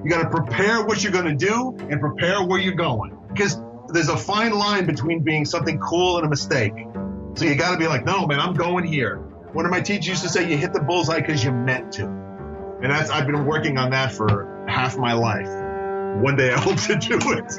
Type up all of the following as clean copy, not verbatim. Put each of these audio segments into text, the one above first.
You got to prepare what you're going to do and prepare where you're going. Because there's a fine line between being something cool and a mistake. So you got to be like, no, man, I'm going here. One of my teachers used to say, you hit the bullseye because you meant to. And I've been working on that for half my life. One day I hope to do it.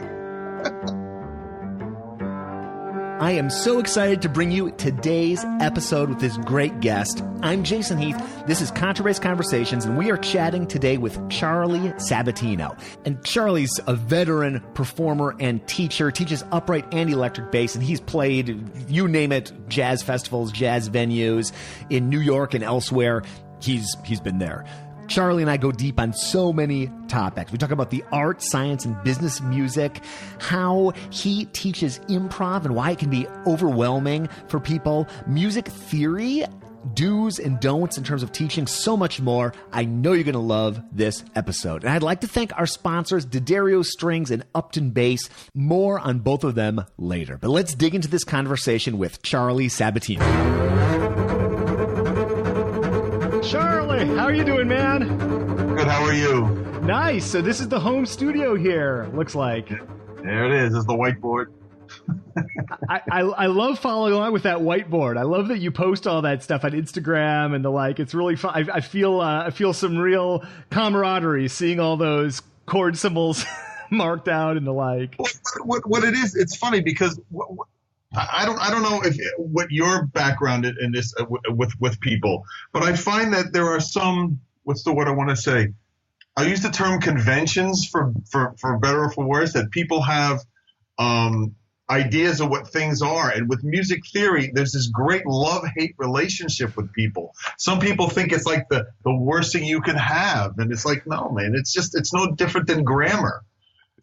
I am so excited to bring you today's episode with this great guest. I'm Jason Heath. This is Contrabass Conversations, and we are chatting today with Charley Sabatino. And Charley's a veteran performer and teacher, teaches upright and electric bass, and he's played, you name it, jazz festivals, jazz venues in New York and elsewhere. He's been there. Charley and I go deep on so many topics. We talk about the art, science, and business of music, how he teaches improv and why it can be overwhelming for people, music theory, do's and don'ts in terms of teaching, so much more. I know you're going to love this episode. And I'd like to thank our sponsors, D'Addario Strings and Upton Bass. More on both of them later. But let's dig into this conversation with Charley Sabatino. Charley, how are you doing, man? Good, how are you? Nice. So this is the home studio here, looks like. There it is. There's the whiteboard. I love following along with that whiteboard. I love that you post all that stuff on Instagram and the like. It's really fun. I feel some real camaraderie seeing all those chord symbols marked out and the like. What it is, it's funny because I don't know what your background in this with people, but I find that there are some, what's the word I want to say? I use the term conventions for better or for worse, that people have ideas of what things are. And with music theory, there's this great love-hate relationship with people. Some people think it's like the worst thing you can have. And it's like, no, man, it's no different than grammar.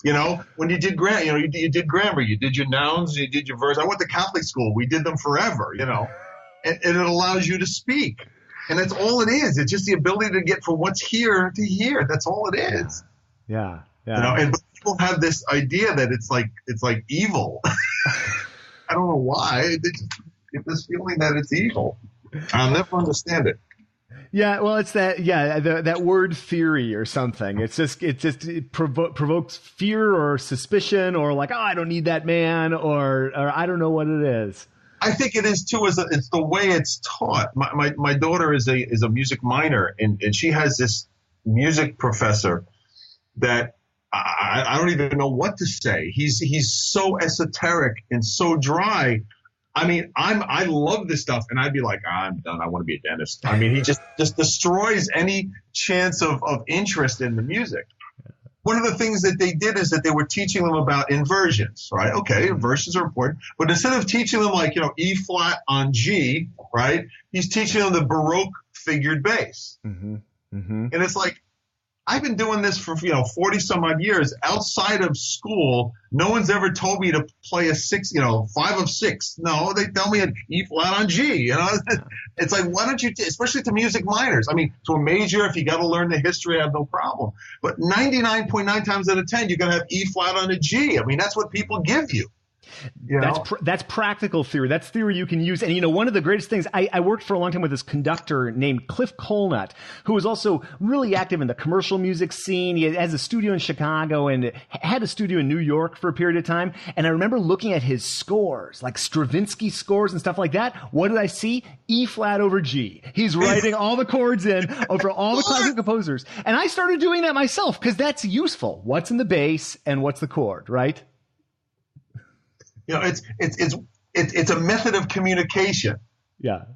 You know, when you did grammar, you did grammar, you did your nouns, you did your verbs. I went to Catholic school. We did them forever, and it allows you to speak. And that's all it is. It's just the ability to get from what's here to here. That's all it is. Yeah. And people have this idea that it's like evil. I don't know why. They just get this feeling that it's evil. I'll never understand it. Yeah, well, it's that word theory or something. It provokes fear or suspicion or like, oh, I don't need that man or I don't know what it is. I think it is too. It's the way it's taught. My daughter is a music minor and she has this music professor that I don't even know what to say. He's so esoteric and so dry. I mean, I love this stuff, and I'd be like, I'm done. I want to be a dentist. I mean, he just destroys any chance of interest in the music. One of the things that they did is that they were teaching them about inversions, right? Okay, inversions are important, but instead of teaching them like, E flat on G, right? He's teaching them the Baroque figured bass. Mm-hmm. Mm-hmm. And it's like, I've been doing this for 40 some odd years. Outside of school, no one's ever told me to play a 5 of 6. No, they tell me an E flat on G. It's like, why don't you, especially to music minors? I mean, to a major, if you got to learn the history, I have no problem. But 99.9 times out of 10, you're going to have E flat on a G. I mean, that's what people give you. That's practical theory. That's theory you can use. And, one of the greatest things, I worked for a long time with this conductor named Cliff Colnut, who was also really active in the commercial music scene. He has a studio in Chicago and had a studio in New York for a period of time. And I remember looking at his scores, like Stravinsky scores and stuff like that. What did I see? E flat over G. He's writing all the chords in over all the classical composers. And I started doing that myself because that's useful. What's in the bass and what's the chord, right? It's a method of communication. Yeah.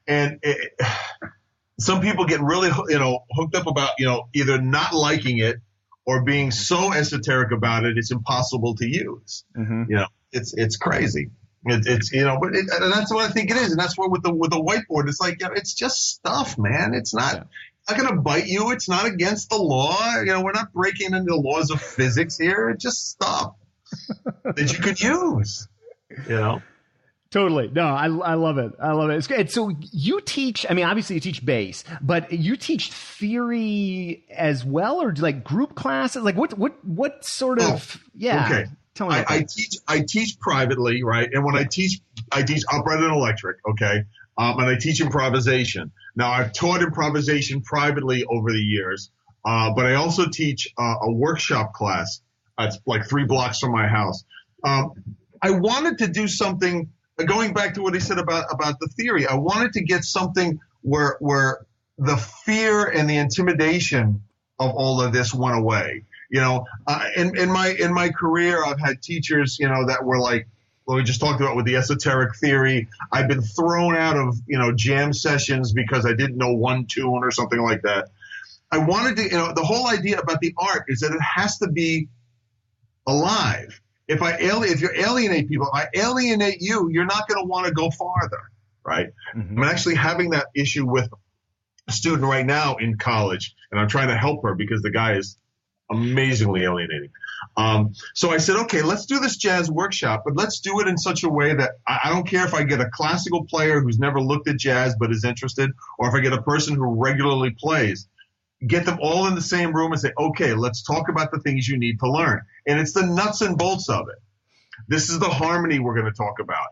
And some people get really, hooked up about, either not liking it or being so esoteric about it, it's impossible to use. Mm-hmm. It's crazy. And that's what I think it is. And that's why with the whiteboard, it's like, it's just stuff, man. It's not going to bite you. It's not against the law. We're not breaking into the laws of physics here. It's just stuff that you could use, Totally. No, I love it. I love it. It's great. So you teach, obviously you teach bass, but you teach theory as well, or like group classes? Like what sort of, Okay. Tell me. I teach privately, right? And when I teach upright and electric, okay? And I teach improvisation. Now I've taught improvisation privately over the years. But I also teach a workshop class. It's like 3 blocks from my house. I wanted to do something, going back to what he said about the theory. I wanted to get something where the fear and the intimidation of all of this went away. You know, in my career, I've had teachers, you know, that were like, what we just talked about with the esoteric theory. I've been thrown out of, you know, jam sessions because I didn't know one tune or something like that. I wanted to, you know, the whole idea about the art is that it has to be alive. If you alienate people, if I alienate you, you're not going to want to go farther, right? Mm-hmm. I'm actually having that issue with a student right now in college, and I'm trying to help her because the guy is amazingly alienating. So I said, okay, let's do this jazz workshop, but let's do it in such a way that I don't care if I get a classical player who's never looked at jazz but is interested, or if I get a person who regularly plays. Get them all in the same room and say, okay, let's talk about the things you need to learn. And it's the nuts and bolts of it. This is the harmony we're going to talk about.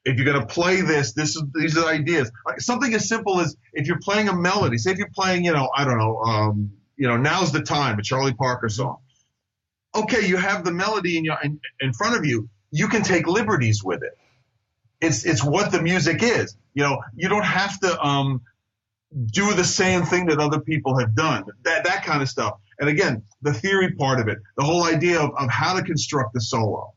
If you're going to play this, these are ideas. Like something as simple as if you're playing a melody, say if you're playing, you know, I don't know, Now's the Time, a Charlie Parker song. Okay, you have the melody in front of you. You can take liberties with it. It's what the music is. You know, you don't have to do the same thing that other people have done. That kind of stuff. And again, the theory part of it, the whole idea of how to construct the solo.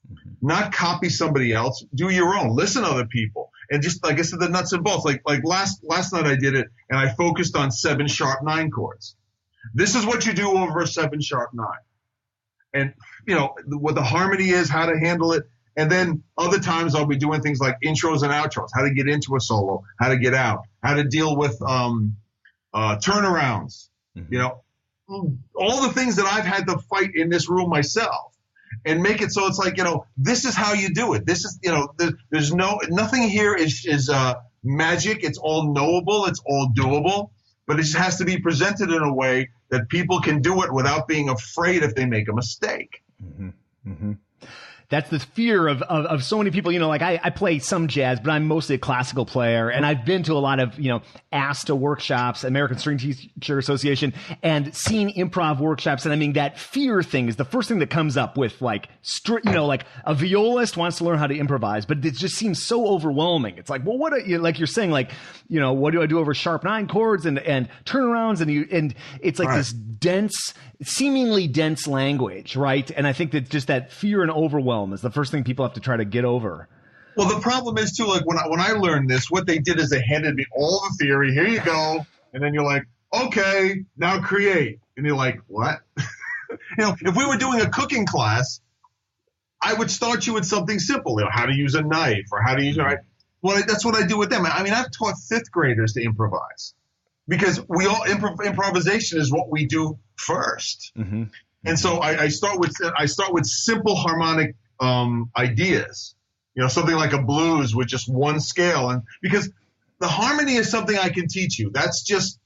Mm-hmm. Not copy somebody else. Do your own. Listen to other people. And just like I said, the nuts and bolts. Like last night I did it, and I focused on 7 sharp 9 chords. This is what you do over a 7 sharp 9. And, you know, what the harmony is, how to handle it. And then other times I'll be doing things like intros and outros, how to get into a solo, how to get out, how to deal with turnarounds, mm-hmm. You know, all the things that I've had to fight in this room myself, and make it so it's like, you know, this is how you do it. This is, you know, there's nothing here is magic. It's all knowable. It's all doable. But it just has to be presented in a way that people can do it without being afraid if they make a mistake. Mm-hmm. Mm-hmm. That's the fear of so many people. You know, like I play some jazz, but I'm mostly a classical player. And I've been to a lot of, you know, ASTA workshops, American String Teacher Association, and seen improv workshops. And I mean, that fear thing is the first thing that comes up with like, you know, like a violist wants to learn how to improvise, but it just seems so overwhelming. It's like, well, like you're saying, like, you know, what do I do over sharp 9 chords and turnarounds? And it's like this dense, seemingly dense language, right? And I think that just that fear and overwhelm is the first thing people have to try to get over. Well, the problem is too, like when I learned this, what they did is they handed me all the theory. Here you go. And then you're like, okay, now create. And you're like, what? You know, if we were doing a cooking class, I would start you with something simple, you know, how to use a knife or how to use a knife. Well, that's what I do with them. I mean, I've taught 5th graders to improvise because we all improvisation is what we do first. Mm-hmm. And so I start with simple harmonic ideas, you know, something like a blues with just one scale. And because the harmony is something I can teach you. That's just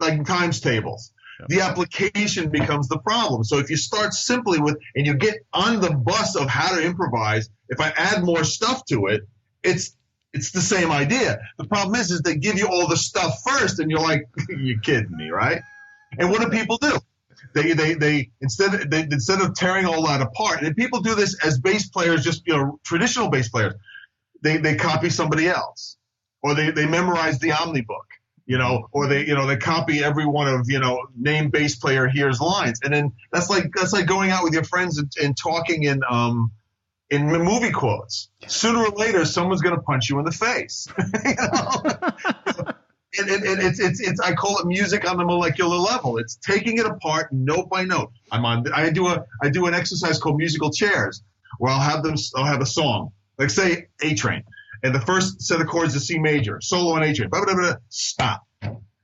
like times tables. Yeah. The application becomes the problem. So if you start simply with, and you get on the bus of how to improvise, if I add more stuff to it, it's the same idea. The problem is they give you all the stuff first and you're like, you're kidding me, right? And what do people do? They instead of tearing all that apart, and people do this as bass players, just, you know, traditional bass players, they copy somebody else, or they memorize the Omni book, you know, or they copy every one of, you know, name bass player here's lines, and then that's like going out with your friends and talking in movie quotes. Sooner or later, someone's going to punch you in the face. You know? And it's I call it music on the molecular level. It's taking it apart note by note. I do an exercise called musical chairs, where I'll have a song, like say A Train, and the first set of chords is C major, solo on A Train. Blah, blah, blah, blah. Stop.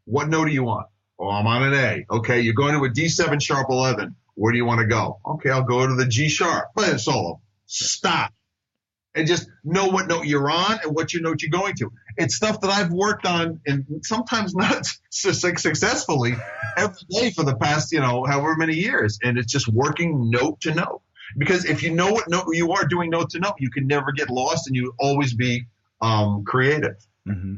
What note do you want? Oh, I'm on an A. Okay, you're going to a D7 sharp 11. Where do you want to go? Okay, I'll go to the G sharp. Play it solo. Stop. And just know what note you're on and what note you're going to. It's stuff that I've worked on, and sometimes not successfully, every day for the past, you know, however many years. And it's just working note to note. Because if you know what note you are doing note to note, you can never get lost and you always be creative. Mm-hmm.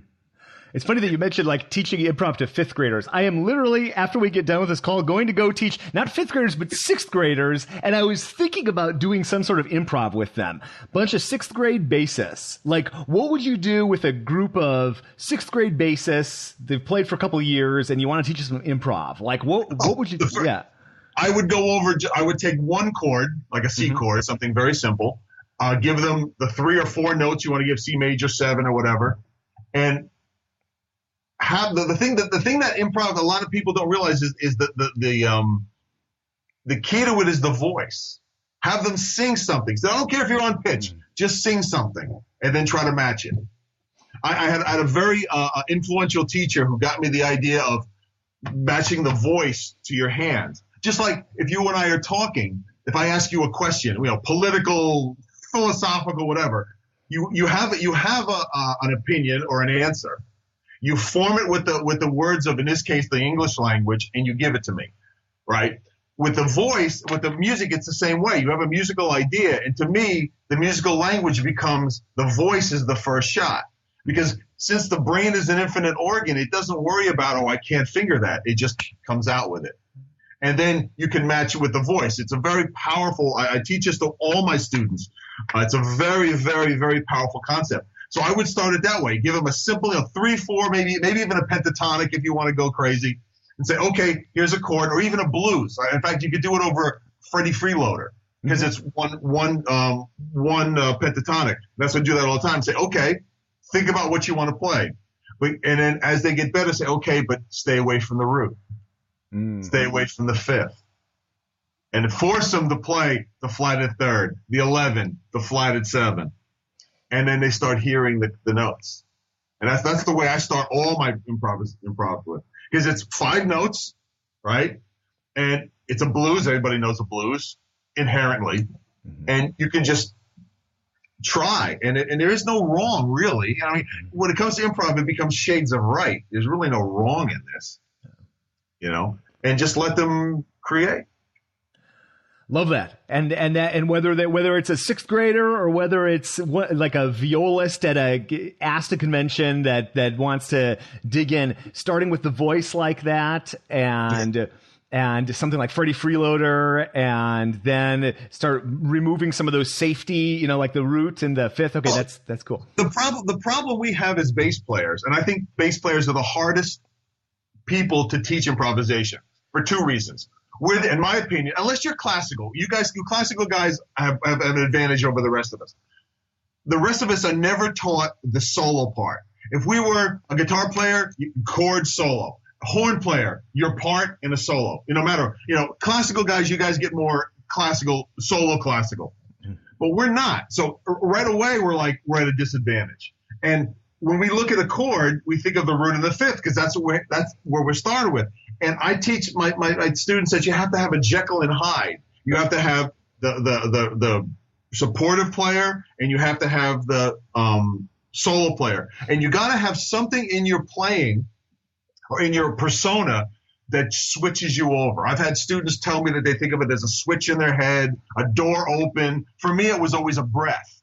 It's funny that you mentioned like teaching improv to fifth graders. I am literally, after we get done with this call, going to go teach not fifth graders, but sixth graders. And I was thinking about doing some sort of improv with them. Bunch of sixth grade bassists. Like, what would you do with a group of sixth grade bassists? They've played for a couple of years and you want to teach them improv. Like, what would you do? Yeah. I would take one chord, like a C chord, something very simple. Give them the 3 or 4 notes you want to give, C major 7 or whatever. And have the thing that improv, a lot of people don't realize is that the key to it is the voice. Have them sing something. So I don't care if you're on pitch, just sing something and then try to match it. I had a very influential teacher who got me the idea of matching the voice to your hands. Just like if you and I are talking, if I ask you a question, political, philosophical, whatever, you have an opinion or an answer. You form it with the words of, in this case, the English language, and you give it to me, right? With the voice, with the music, it's the same way. You have a musical idea, and to me, the musical language becomes the voice is the first shot. Because since the brain is an infinite organ, it doesn't worry about, I can't finger that. It just comes out with it. And then you can match it with the voice. It's a very powerful, I teach this to all my students. It's a very, very, very powerful concept. So I would start it that way. Give them a simple 3, 4, maybe even a pentatonic if you want to go crazy. And say, okay, here's a chord, or even a blues. In fact, you could do it over Freddie Freeloader because it's one pentatonic. That's why I do that all the time. Say, okay, think about what you want to play. And then as they get better, say, okay, but stay away from the root. Stay away from the fifth. And force them to play the flatted third, the 11, the flatted 7. And then they start hearing the notes. And that's the way I start all my improv with. Because it's 5 notes, right? And it's a blues. Everybody knows a blues inherently. And you can just try. And there is no wrong, really. I mean, when it comes to improv, it becomes shades of right. There's really no wrong in this. And just let them create. Love that. And whether it's a sixth grader or whether it's like a violist at a ASTA convention that wants to dig in, starting with the voice like that and something like Freddie Freeloader, and then start removing some of those safety, like the root and the fifth. Okay, that's cool. The problem we have as bass players, and I think bass players are the hardest people to teach improvisation for 2 reasons. In my opinion, unless you're classical, you classical guys have an advantage over the rest of us. The rest of us are never taught the solo part. If we were a guitar player, chord solo. A horn player, your part in a solo. No matter, classical guys, you guys get more classical, solo classical. But we're not. So right away, we're at a disadvantage. And when we look at a chord, we think of the root and the fifth because that's where we're started with. And I teach my students that you have to have a Jekyll and Hyde. You have to have the supportive player, and you have to have the solo player. And you got to have something in your playing or in your persona that switches you over. I've had students tell me that they think of it as a switch in their head, a door open. For me, it was always a breath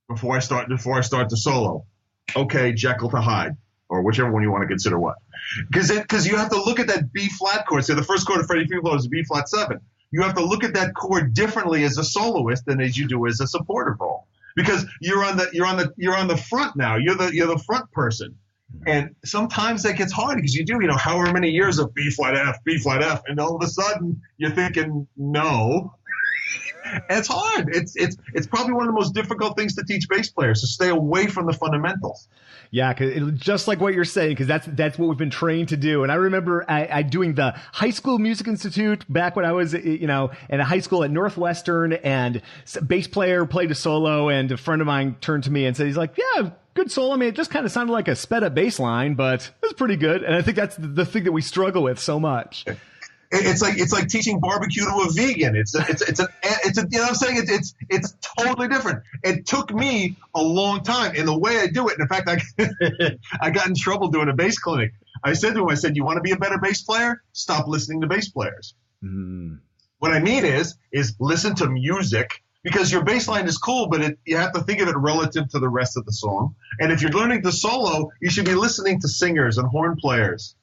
before I start the solo. Okay, Jekyll to Hyde, or whichever one you want to consider what. Because you have to look at that B flat chord. So the first chord of Freddie Freeloader is a B flat 7. You have to look at that chord differently as a soloist than as you do as a supportive role. Because you're on the front now. You're the front person. And sometimes that gets hard because you do, however many years of B flat F, and all of a sudden you're thinking no. And it's hard. It's probably one of the most difficult things to teach bass players, to stay away from the fundamentals. Yeah, just like what you're saying, because that's what we've been trained to do. And I remember I doing the High School Music Institute back when I was, in a high school at Northwestern, and a bass player played a solo, and a friend of mine turned to me and said, he's like, yeah, good solo. I mean, it just kind of sounded like a sped up bass line, but it was pretty good. And I think that's the thing that we struggle with so much. It's like teaching barbecue to a vegan. It's I'm saying it's totally different. It took me a long time in the way I do it. And in fact, I got in trouble doing a bass clinic. I said to him, you want to be a better bass player? Stop listening to bass players. What I mean is listen to music because your bass line is cool, but you have to think of it relative to the rest of the song. And if you're learning to solo, you should be listening to singers and horn players,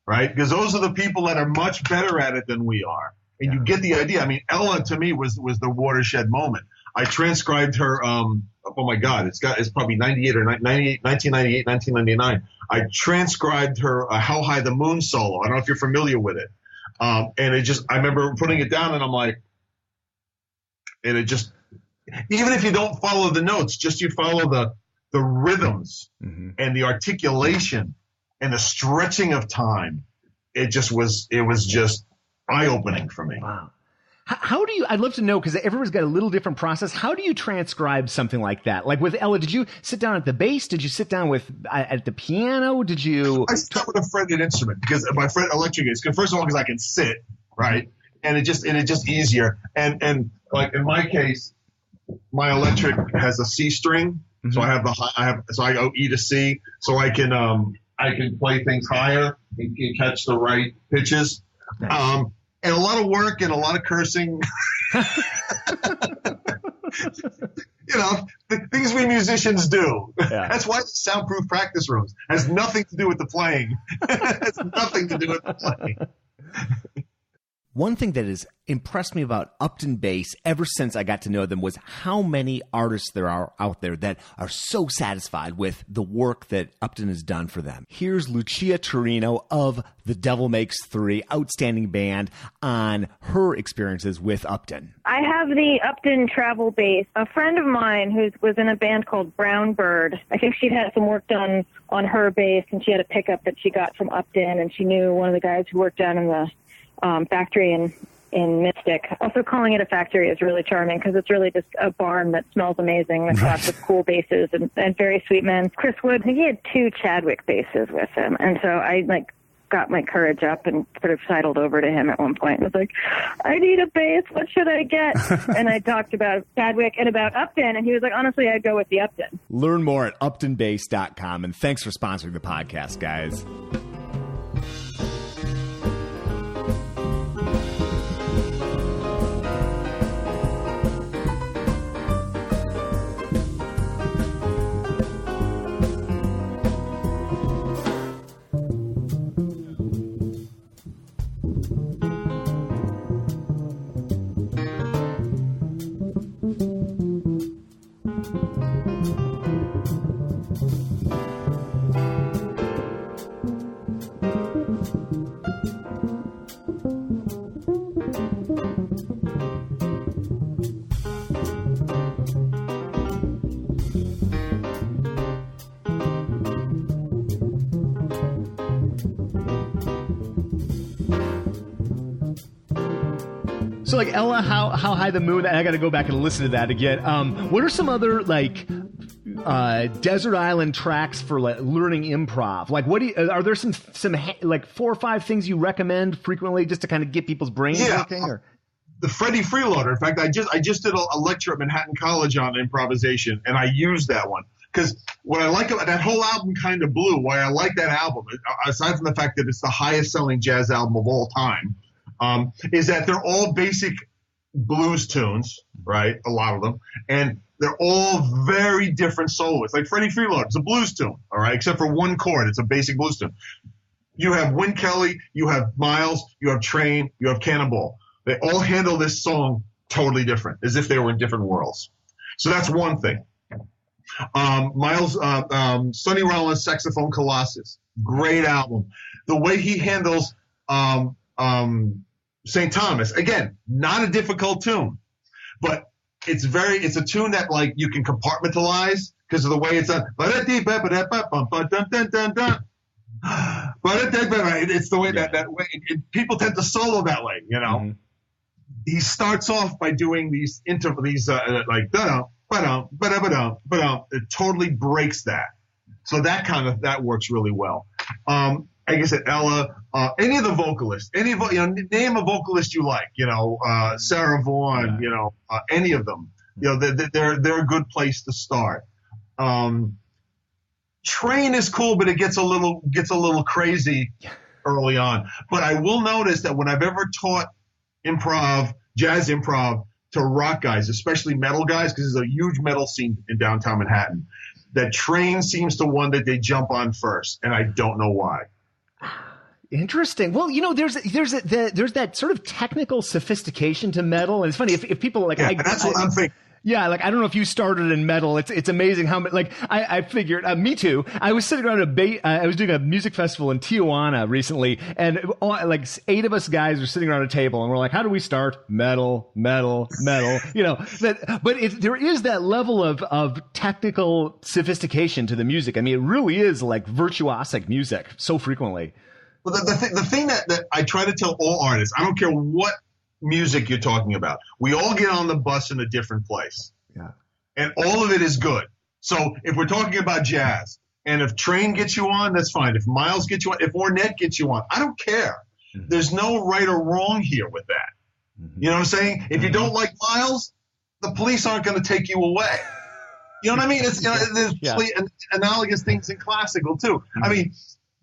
right? Because those are the people that are much better at it than we are. And you get the idea. I mean, Ella to me was the watershed moment. I transcribed her. Oh my God, it's probably 1998, 1999. I transcribed her How High the Moon solo. I don't know if you're familiar with it. And I remember putting it down, and I'm like, and it just, even if you don't follow the notes, just you follow the rhythms and the articulation and the stretching of time. It was just eye-opening for me. Wow. How do you, I'd love to know, because everyone's got a little different process. How do you transcribe something like that? Like with Ella, did you sit down at the bass? Did you sit down at the piano? Did you? I start with a fretted instrument, because my fret electric is, first of all, because I can sit, right? And it's just easier. And like in my case, my electric has a C string. So I go E to C, so I can play things higher and catch the right pitches. Nice. And a lot of work and a lot of cursing. Things we musicians do. Yeah. That's why the soundproof practice rooms has nothing to do with the playing. Has nothing to do with the playing. One thing that has impressed me about Upton Bass ever since I got to know them was how many artists there are out there that are so satisfied with the work that Upton has done for them. Here's Lucia Torino of The Devil Makes Three, outstanding band, on her experiences with Upton. I have the Upton travel bass. A friend of mine who was in a band called Brown Bird, I think she'd had some work done on her bass, and she had a pickup that she got from Upton, and she knew one of the guys who worked down in the factory in Mystic. Also, calling it a factory is really charming because it's really just a barn that smells amazing with lots of cool basses and very sweet men. Chris Wood, I think he had 2 Chadwick basses with him, and so I got my courage up and sort of sidled over to him at one point and was like, I need a bass, what should I get? And I talked about Chadwick and about Upton, and he was like, honestly, I'd go with the Upton. Learn more at uptonbass.com, and thanks for sponsoring the podcast, guys. So like Ella, how high the moon? I got to go back and listen to that again. What are some other desert island tracks for learning improv? Like, are there some 4 or 5 things you recommend frequently just to kind of get people's brains working? Or? The Freddie Freeloader. In fact, I just did a lecture at Manhattan College on improvisation, and I used that one. Because what I like about that whole album, Kind of Blue, why I like that album, aside from the fact that it's the highest selling jazz album of all time, is that they're all basic blues tunes, right? A lot of them. And they're all very different soloists. Like Freddie Freeloader, it's a blues tune, all right? Except for one chord. It's a basic blues tune. You have Win Kelly, you have Miles, you have Train, you have Cannonball. They all handle this song totally different, as if they were in different worlds. So that's one thing. Miles, Sonny Rollins' Saxophone Colossus, great album. The way he handles St. Thomas, again, not a difficult tune, but it's a tune that you can compartmentalize because of the way it's done. It's the way that way people tend to solo that way, Mm-hmm. He starts off by doing these it totally breaks that. So that works really well. Like I said, Ella, any of the vocalists, name a vocalist you like, Sarah Vaughan, any of them, they're a good place to start. Train is cool, but it gets a little crazy early on. But I will notice that when I've ever taught jazz improv to rock guys, especially metal guys, because there's a huge metal scene in downtown Manhattan, that Train seems the one that they jump on first, and I don't know why. Interesting. Well, there's that sort of technical sophistication to metal, and it's funny if people like. Yeah, that's what I'm thinking. Yeah, like I don't know if you started in metal. It's amazing how like I figured. Me too. I was sitting around I was doing a music festival in Tijuana recently, and like 8 of us guys were sitting around a table, and we're like, "How do we start? Metal, metal, metal." But there is that level of technical sophistication to the music. I mean, it really is like virtuosic music so frequently. Well, the thing that I try to tell all artists, I don't care what music you're talking about. We all get on the bus in a different place. Yeah. And all of it is good. So if we're talking about jazz, and if Train gets you on, that's fine. If Miles gets you on, if Ornette gets you on, I don't care. Mm-hmm. There's no right or wrong here with that. Mm-hmm. You know what I'm saying? If you don't like Miles, the police aren't going to take you away. You know what I mean? It's, there's analogous things in classical too. Mm-hmm. I mean,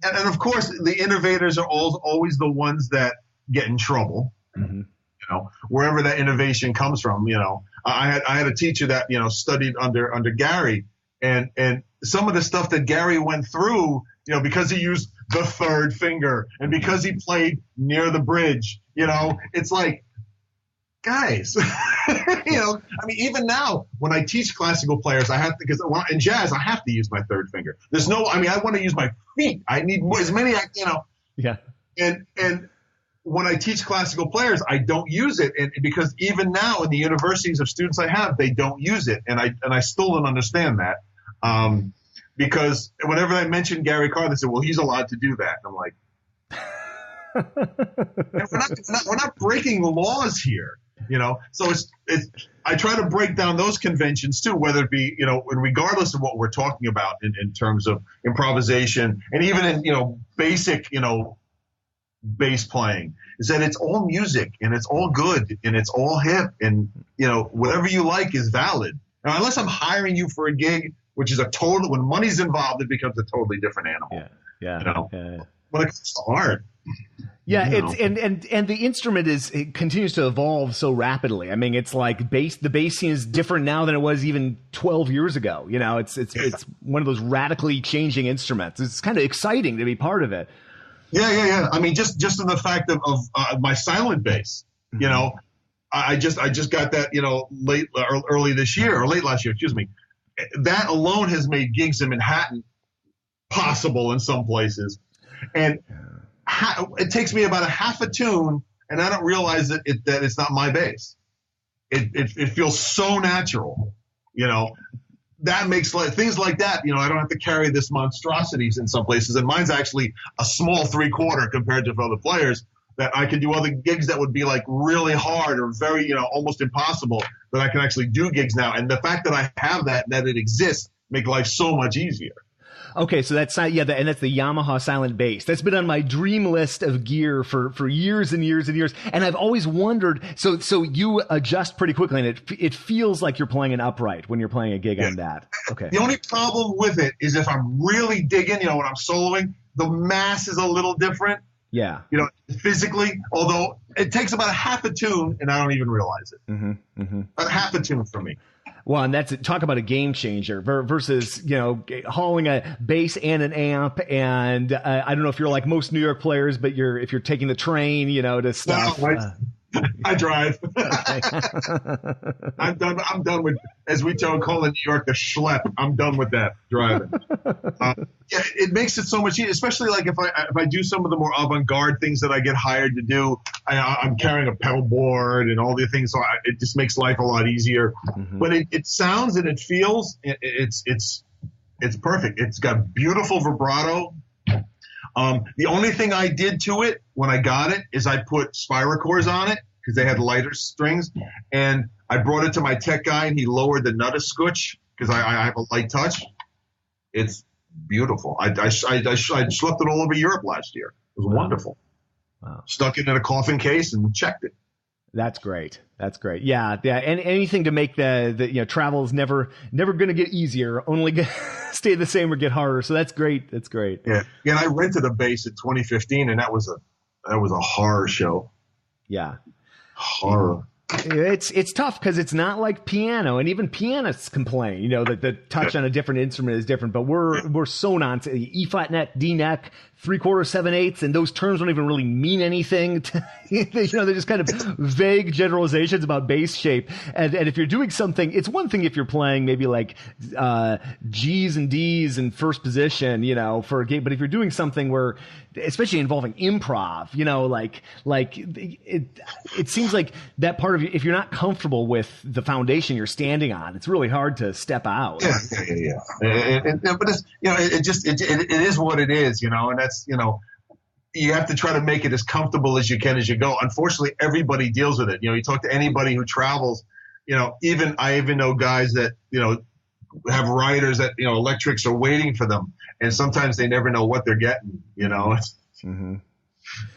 and of course, the innovators are always the ones that get in trouble. Mm-hmm. Wherever that innovation comes from, I had a teacher that, studied under Gary, and some of the stuff that Gary went through, because he used the third finger and because he played near the bridge, it's like, guys, I mean, even now when I teach classical players, I have to, because in jazz, I have to use my third finger. I want to use my feet. I need more, as many, Yeah. And when I teach classical players, I don't use it, and because even now in the universities of students I have, they don't use it, and I still don't understand that, because whenever I mention Gary Carr, they say, "Well, he's allowed to do that." And I'm like, we're not breaking the laws here, So I try to break down those conventions too, whether it be regardless of what we're talking about in terms of improvisation, and even in basic bass playing, is that it's all music and it's all good and it's all hip, and whatever you like is valid. Now, unless I'm hiring you for a gig, which is when money's involved, it becomes a totally different animal. Yeah. When it comes to art. Yeah, it's and the instrument it continues to evolve so rapidly. I mean, it's like the bass scene is different now than it was even 12 years ago. It's one of those radically changing instruments. It's kind of exciting to be part of it. Yeah. I mean, just in the fact of my silent bass, mm-hmm. I just got that, early this year, or late last year, excuse me. That alone has made gigs in Manhattan possible in some places. And it takes me about a half a tune, and I don't realize that it's not my bass. It feels so natural, That makes things like that, I don't have to carry this monstrosities in some places. And mine's actually a small 3/4 compared to other players, that I can do other gigs that would be like really hard or very, almost impossible, that I can actually do gigs now. And the fact that I have that it exists, make life so much easier. Okay, so that's and that's the Yamaha silent bass. That's been on my dream list of gear for years and years and years. And I've always wondered, so you adjust pretty quickly, and it feels like you're playing an upright when you're playing a gig on that. Okay. The only problem with it is if I'm really digging, when I'm soloing, the mass is a little different. Yeah. Physically, although it takes about a half a tune and I don't even realize it. Mm-hmm, mm-hmm. About half a tune for me. Well, and talk about a game changer versus, hauling a bass and an amp. And I don't know if you're like most New York players, but if you're taking the train, to stuff. No, I drive. I'm done with, as we call in New York, the schlep. I'm done with that driving. It makes it so much easier, especially like if I do some of the more avant-garde things that I get hired to do. I'm carrying a pedal board and all the things, so it just makes life a lot easier. Mm-hmm. But it sounds and it feels it's perfect. It's got beautiful vibrato. The only thing I did to it when I got it is I put Spiracores on it because they had lighter strings, and I brought it to my tech guy and he lowered the nutter scooch because I have a light touch. It's beautiful. I schlepped it all over Europe last year. It was wonderful. Wow. Stuck it in a coffin case and checked it. That's great. Yeah. And anything to make the travel is never going to get easier, only stay the same or get harder. So that's great. Yeah. And I rented a bass in 2015, and that was a horror show. Yeah. Horror. It's tough because it's not like piano, and even pianists complain, that the touch on a different instrument is different. But we're sewn on to E flat neck, D neck, 3/4, 7/8, and those terms don't even really mean anything. They're just kind of vague generalizations about bass shape. And if you're doing something, it's one thing if you're playing maybe like G's and D's in first position, for a game. But if you're doing something where, especially involving improv, it seems like that part of you, if you're not comfortable with the foundation you're standing on, it's really hard to step out. Yeah. But it's, it is what it is, and that's, you have to try to make it as comfortable as you can as you go. Unfortunately, everybody deals with it. You talk to anybody who travels, I even know guys that, have riders that, electrics are waiting for them. And sometimes they never know what they're getting, Mm-hmm.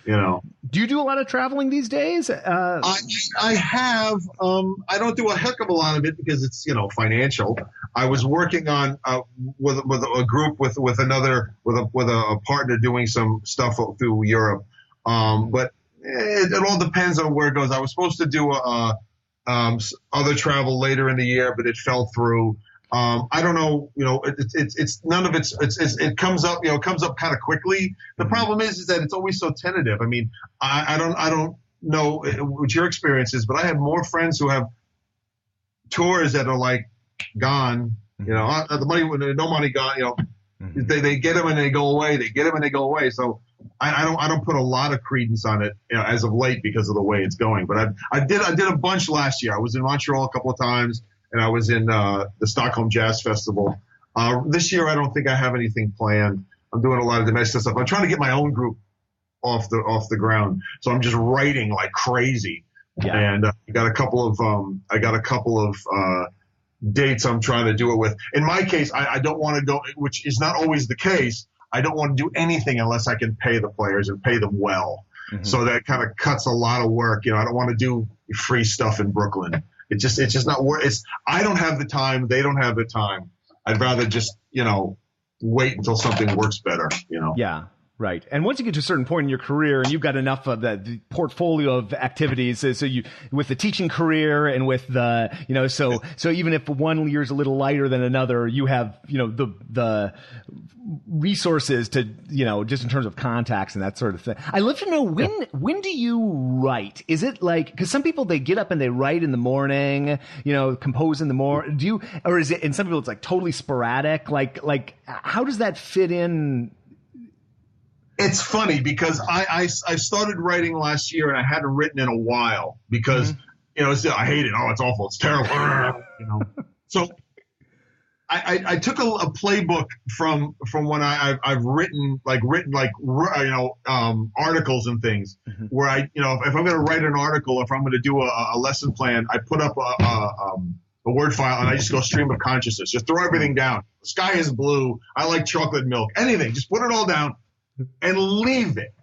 Do you do a lot of traveling these days? I have. I don't do a heck of a lot of it because it's financial. I was working on with a group with a partner doing some stuff through Europe, but it all depends on where it goes. I was supposed to do other travel later in the year, but it fell through. I don't know, it's none of it comes up, kind of quickly. The problem is that it's always so tentative. I mean, I don't know what your experience is, but I have more friends who have tours that are like gone, the money, no money gone, they get them and they go away. They get them and they go away. So I don't put a lot of credence on it, as of late because of the way it's going. But I did a bunch last year. I was in Montreal a couple of times. And I was in the Stockholm Jazz Festival. This year, I don't think I have anything planned. I'm doing a lot of domestic stuff. I'm trying to get my own group off the ground, so I'm just writing like crazy. Yeah. And I got a couple of dates I'm trying to do it with. In my case, I don't want to go, which is not always the case. I don't want to do anything unless I can pay the players and pay them well. Mm-hmm. So that kind of cuts a lot of work. I don't want to do free stuff in Brooklyn. It's just not worth. I don't have the time. They don't have the time. I'd rather just, wait until something works better, Yeah. Right. And once you get to a certain point in your career and you've got enough of the portfolio of activities, so you, with the teaching career and with the, so even if one year's a little lighter than another, you have, the resources to, just in terms of contacts and that sort of thing. I'd love to know when do you write? Is it like, cause some people, they get up and they write in the morning, compose in the morning. Or is it, and some people it's like totally sporadic? Like how does that fit in? It's funny because I started writing last year and I hadn't written in a while because, I hate it. Oh, it's awful. It's terrible. So I took a playbook from when I've written articles and things where I, if I'm going to write an article, if I'm going to do a lesson plan, I put up a Word file and I just go stream of consciousness. Just throw everything down. The sky is blue. I like chocolate milk. Anything. Just put it all down. And leave it.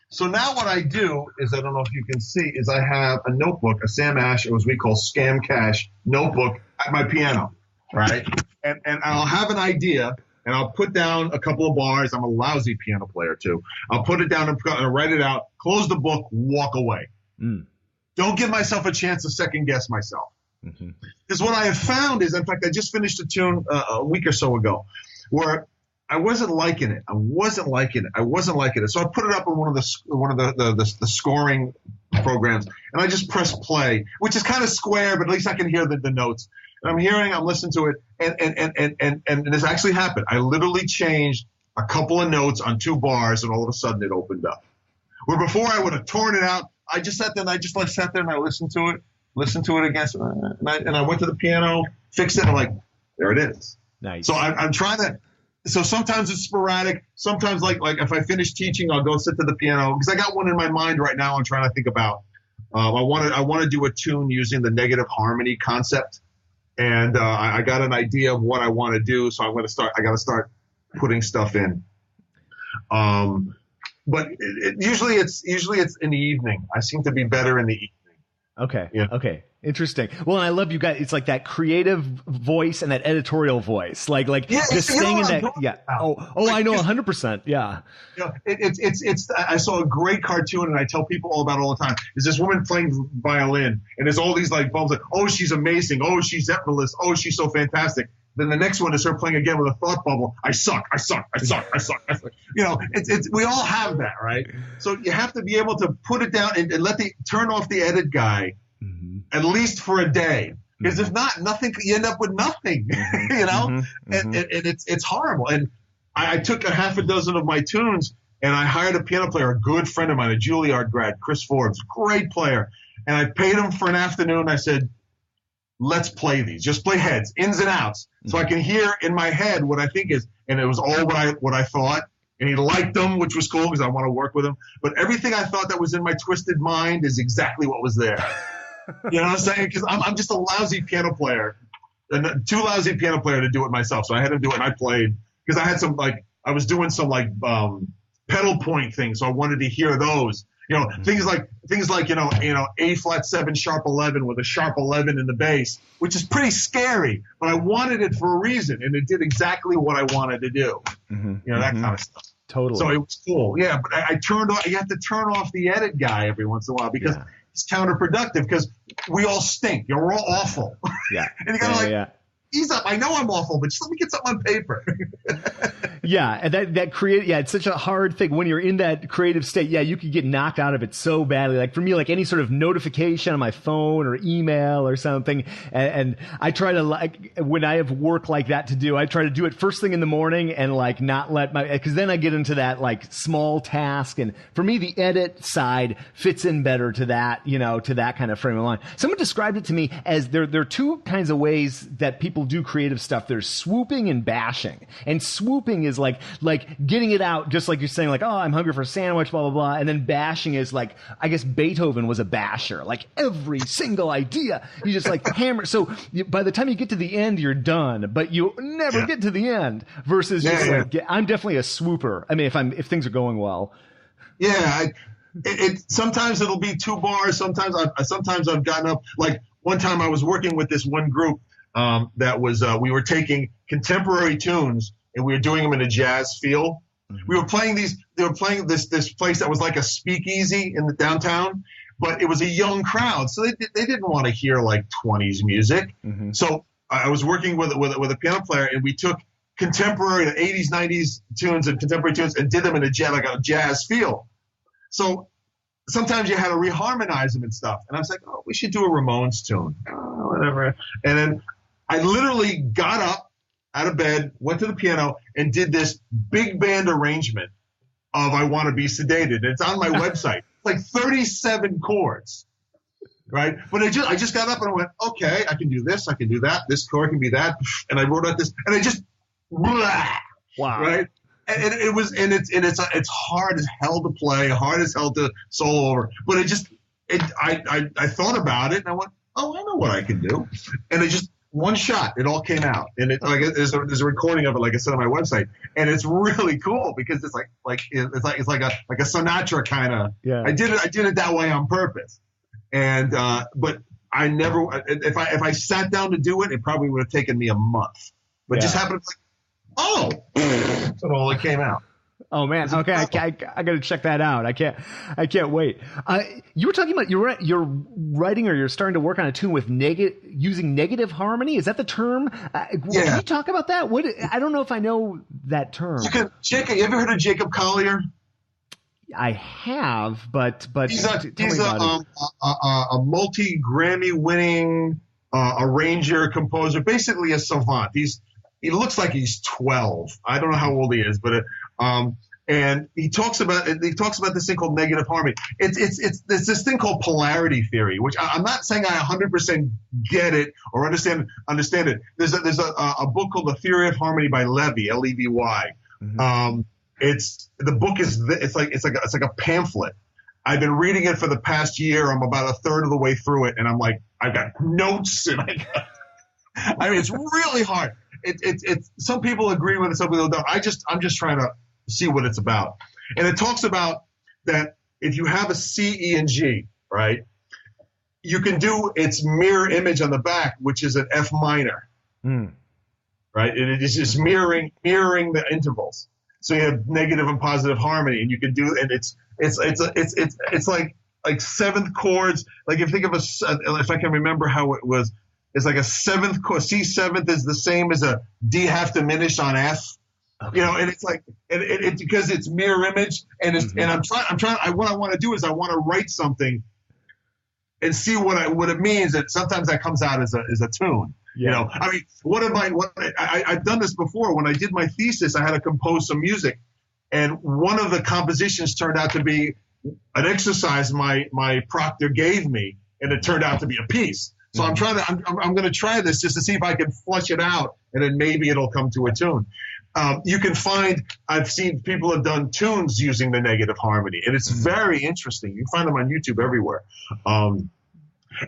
So now what I do is, I don't know if you can see, is I have a notebook, a Sam Ash, or as we call Scam Cash notebook at my piano, right? and I'll have an idea, and I'll put down a couple of bars. I'm a lousy piano player, too. I'll put it down and write it out, close the book, walk away. Don't give myself a chance to second-guess myself. Because what I have found is, in fact, I just finished a tune a week or so ago where I wasn't liking it. So I put it up on one of the scoring programs, and I just press play, which is kind of square, but at least I can hear the notes. And I'm listening to it, and this actually happened. I literally changed a couple of notes on 2 bars, and all of a sudden it opened up. Where before I would have torn it out, I just sat there and I listened to it again, and I went to the piano, fixed it, and I'm like, there it is. Nice. So I'm trying to. So sometimes it's sporadic. Sometimes like if I finish teaching, I'll go sit to the piano because I got one in my mind right now. I'm trying to think about. I want to do a tune using the negative harmony concept, and I got an idea of what I want to do. So I got to start putting stuff in. But usually it's in the evening. I seem to be better in the evening. Okay. Yeah. Okay. Interesting. Well, and I love you guys. It's like that creative voice and that editorial voice, like just staying in that. Yeah. Like, I know 100%. Yeah. You know, it's. I saw a great cartoon, and I tell people all about it all the time. Is this woman playing violin, and there's all these like bumps. Like, oh, she's amazing. Oh, she's effortless. Oh, she's so fantastic. Then the next one is her playing again with a thought bubble. I suck. You know, it's we all have that, right? So you have to be able to put it down and turn off the edit guy. At least for a day, because if not, nothing. You end up with nothing, you know. And it's horrible. And I took a half a dozen of my tunes, and I hired a piano player, a good friend of mine, a Juilliard grad, Chris Forbes, great player. And I paid him for an afternoon. I said, "Let's play these. Just play heads, ins and outs, so I can hear in my head what I think is." And it was all what I thought. And he liked them, which was cool because I want to work with him. But everything I thought that was in my twisted mind is exactly what was there. You know what I'm saying? Because I'm just a lousy piano player, and too lousy piano player to do it myself. So I had him do it, and I played because I had some I was doing some pedal point things, so I wanted to hear those. You know, things like you know A flat 7 sharp 11 with a sharp 11 in the bass, which is pretty scary, but I wanted it for a reason, and it did exactly what I wanted to do. You know, that kind of stuff. Totally. So it was cool. Yeah, but I turned off. You have to turn off the edit guy every once in a while because. Yeah. It's counterproductive because we all stink. You know, we're all awful. Yeah. And you gotta ease up. I know I'm awful, but just let me get something on paper. Yeah, and that create. Yeah, it's such a hard thing when you're in that creative state. Yeah, you could get knocked out of it so badly. Like for me, like any sort of notification on my phone or email or something, and I try to when I have work like that to do, I try to do it first thing in the morning and not let because then I get into that small task. And for me, the edit side fits in better to that, to that kind of frame of mind. Someone described it to me as there are two kinds of ways that people do creative stuff. There's swooping and bashing, and swooping is like getting it out, just like you're saying, oh, I'm hungry for a sandwich, blah, blah, blah. And then bashing is I guess Beethoven was a basher. Every single idea, you just hammer. So by the time you get to the end, you're done, but you never get to the end versus I'm definitely a swooper. I mean, if things are going well. Yeah. Sometimes it'll be 2 bars. Sometimes I've gotten up. One time I was working with this one group that was, we were taking contemporary tunes and we were doing them in a jazz feel. We were playing they were playing this place that was like a speakeasy in the downtown, but it was a young crowd. So they didn't want to hear 20s music. So I was working with a piano player, and we took contemporary 80s, 90s tunes and contemporary tunes and did them in a jazz feel. So sometimes you had to reharmonize them and stuff. And I was like, oh, we should do a Ramones tune. Oh, whatever. And then I literally got up out of bed, went to the piano, and did this big band arrangement of I Want to Be Sedated. It's on my website. 37 chords, right? But I just got up and I went, okay, I can do this, I can do that, this chord can be that, and I wrote out this, and I just, wow, right? And it was, it's hard as hell to play, hard as hell to solo over, but I thought about it, and I went, oh, I know what I can do, and one shot, it all came out, and there's a recording of it, like I said on my website, and it's really cool because it's like a Sinatra kind of. Yeah. I did it that way on purpose, and but I never. If I sat down to do it, it probably would have taken me a month. But it just happened so it came out. Oh man! Okay, I got to check that out. I can't wait. You were talking about you're writing or you're starting to work on a tune with using negative harmony. Is that the term? Can you talk about that? I don't know if I know that term. Jacob, you ever heard of Jacob Collier? I have, but he's a multi-Grammy winning arranger, composer, basically a savant. He looks like he's 12. I don't know how old he is, but and he talks about this thing called negative harmony. It's this thing called polarity theory, which I'm not saying I 100% get it or understand it. There's a book called The Theory of Harmony by Levy, Levy. The book is it's like a pamphlet. I've been reading it for the past year. I'm about a third of the way through it, and I've got notes and I mean it's really hard. It's some people agree with it, some people don't. I'm just trying to see what it's about. And it talks about that if you have a C, E, and G, right? you can do its mirror image on the back, which is an F minor, right? It is just mirroring the intervals. So you have negative and positive harmony, and you can do, and it's like seventh chords. Like if you think of if I can remember how it was, it's like a seventh chord. C seventh is the same as a D half diminished on F. Okay. You know, and it's like, it because it's mirror image, and it's, and what I want to do is I want to write something and see what it means. And sometimes that comes out as a tune. Yeah. You know, I mean, I've done this before. When I did my thesis, I had to compose some music, and one of the compositions turned out to be an exercise my proctor gave me, and it turned out to be a piece. So I'm going to try this just to see if I can flush it out, and then maybe it'll come to a tune. You can find, I've seen people have done tunes using the negative harmony, and it's very interesting. You can find them on YouTube everywhere.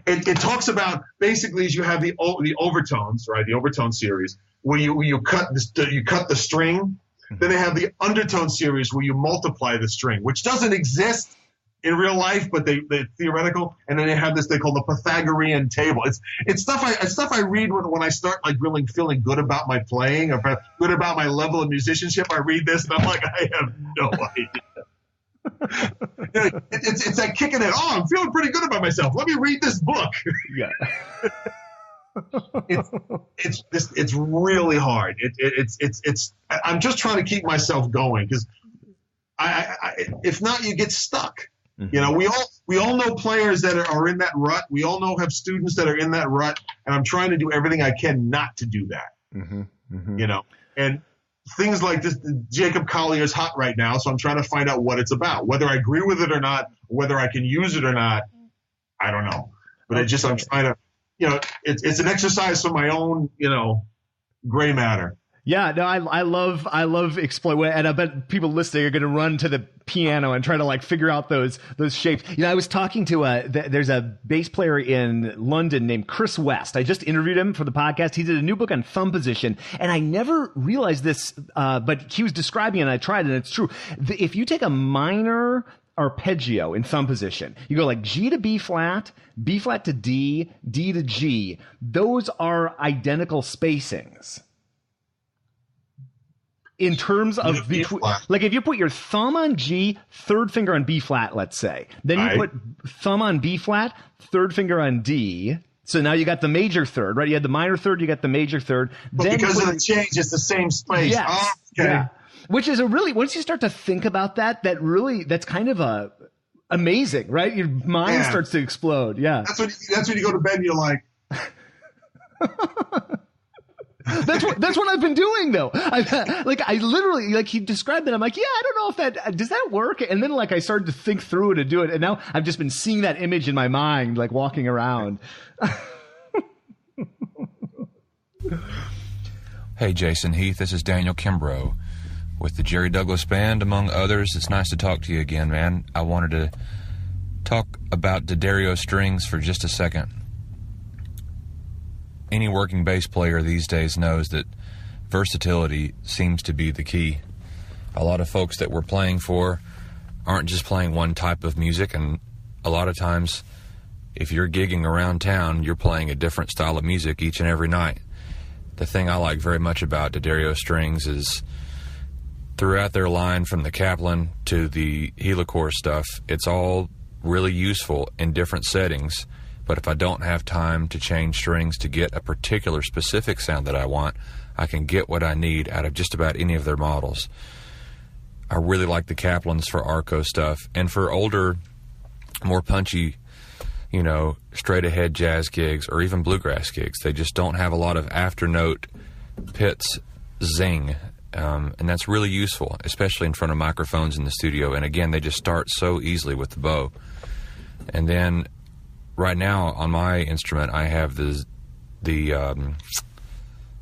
It talks about basically as you have the overtones, right? The overtone series where you cut the string. Then they have the undertone series where you multiply the string, which doesn't exist in real life, but they're theoretical. And then they have this they call the Pythagorean table. It's stuff I read when I start like really feeling good about my playing or good about my level of musicianship. I read this and I'm like, I have no idea. You know, it's like kicking it. Oh, I'm feeling pretty good about myself. Let me read this book. Yeah. It's really hard. I'm just trying to keep myself going because if not, you get stuck. You know, we all know players that are in that rut. We all have students that are in that rut, and I'm trying to do everything I can not to do that. You know, and things like this, Jacob Collier's hot right now, so I'm trying to find out what it's about. Whether I agree with it or not, whether I can use it or not, I don't know. But I'm trying to, you know, it's an exercise for my own, you know, gray matter. Yeah, no, I love exploring, and I bet people listening are going to run to the piano and try to like figure out those shapes. You know, I was talking to there's a bass player in London named Chris West. I just interviewed him for the podcast. He did a new book on thumb position, and I never realized this, but he was describing it, and I tried it, and it's true. If you take a minor arpeggio in thumb position, you go like G to B flat to D, D to G. Those are identical spacings. In terms of like if you put your thumb on G, third finger on B flat, let's say, then you put thumb on B flat, third finger on D. So now you got the major third, right? You had the minor third, you got the major third. But then because of the change, it's the same space. Yes. Oh, okay. Yeah. Which is once you start to think about that's kind of amazing, right? Your mind starts to explode. Yeah. That's when you go to bed and you're like. That's what I've been doing though. I literally, like he described it. I'm like, yeah, I don't know if does that work? And then like I started to think through it and do it. And now I've just been seeing that image in my mind, like walking around. Hey, Jason Heath, this is Daniel Kimbrough with the Jerry Douglas Band, among others. It's nice to talk to you again, man. I wanted to talk about D'Addario strings for just a second. Any working bass player these days knows that versatility seems to be the key. A lot of folks that we're playing for aren't just playing one type of music, and a lot of times if you're gigging around town, you're playing a different style of music each and every night. The thing I like very much about D'Addario strings is throughout their line, from the Kaplan to the helicore stuff, it's all really useful in different settings. But if I don't have time to change strings to get a particular specific sound that I want, I can get what I need out of just about any of their models. I really like the Kaplans for Arco stuff. And for older, more punchy, you know, straight-ahead jazz gigs or even bluegrass gigs, they just don't have a lot of afternote pits zing. And that's really useful, especially in front of microphones in the studio. And again, they just start so easily with the bow. And then right now on my instrument, I have the